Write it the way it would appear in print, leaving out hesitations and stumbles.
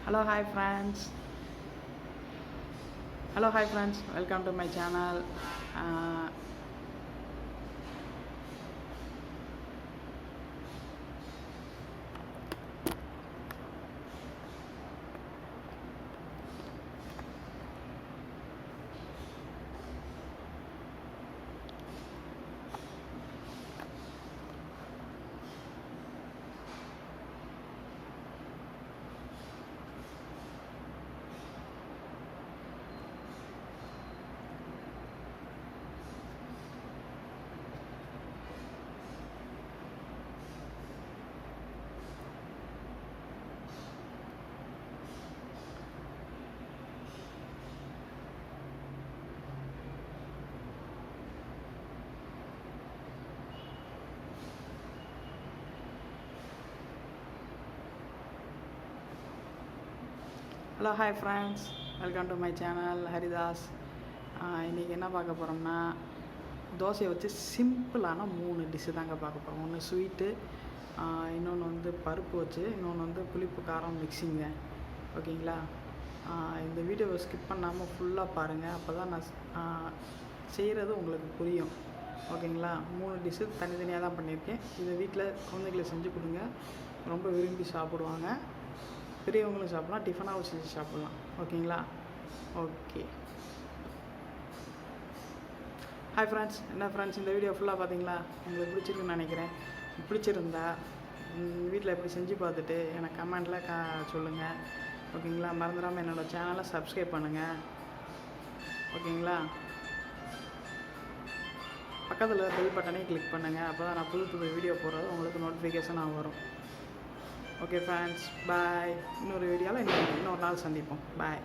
Hello, hi friends. Hello, hi friends. Welcome to my channel. Uh, Hello, hi friends. Welcome to my channel Haridas. இன்றைக்கி என்ன பார்க்க போகிறோம்னா தோசையை வச்சு சிம்பிளான 3 டிஷ்ஷு தாங்க பார்க்க போகிறோம். ஒன்று ஸ்வீட்டு, இன்னொன்று வந்து பருப்பு வச்சு, இன்னொன்று வந்து புளிப்பு காரம் மிக்சிங்க. ஓகேங்களா? இந்த வீடியோவை ஸ்கிப் பண்ணாமல் ஃபுல்லாக பாருங்கள். அப்போ தான் நான் செய்கிறது உங்களுக்கு புரியும். ஓகேங்களா? 3 டிஷ்ஷு தனித்தனியாக தான் பண்ணியிருக்கேன். இதை வீட்டில் குழந்தைகளை செஞ்சு கொடுங்க, ரொம்ப விரும்பி சாப்பிடுவாங்க. பெரியவங்களும் சாப்பிட்லாம், டிஃபனாகவும் செஞ்சு சாப்பிட்லாம். ஓகேங்களா? ஓகே. Hi friends. என்ன ஃப்ரெண்ட்ஸ், இந்த வீடியோ ஃபுல்லாக பார்த்தீங்களா? உங்களுக்கு பிடிச்சிருக்குன்னு நினைக்கிறேன். பிடிச்சிருந்தா வீட்டில் எப்படி செஞ்சு பார்த்துட்டு எனக்கு கமெண்ட்டில் சொல்லுங்கள். ஓகேங்களா? மறந்துடாமல் என்னோடய சேனலை சப்ஸ்கிரைப் பண்ணுங்கள். ஓகேங்களா? பக்கத்தில் பெல் பட்டனையும் கிளிக் பண்ணுங்கள். அப்போ தான் நான் புது புது வீடியோ போடுறது உங்களுக்கு நோட்டிஃபிகேஷனாக வரும். ஓகே ஃப்ரெண்ட்ஸ், பாய். இன்னொரு வீடியோவில் இன்னொரு நாள் சந்திப்போம். பாய்.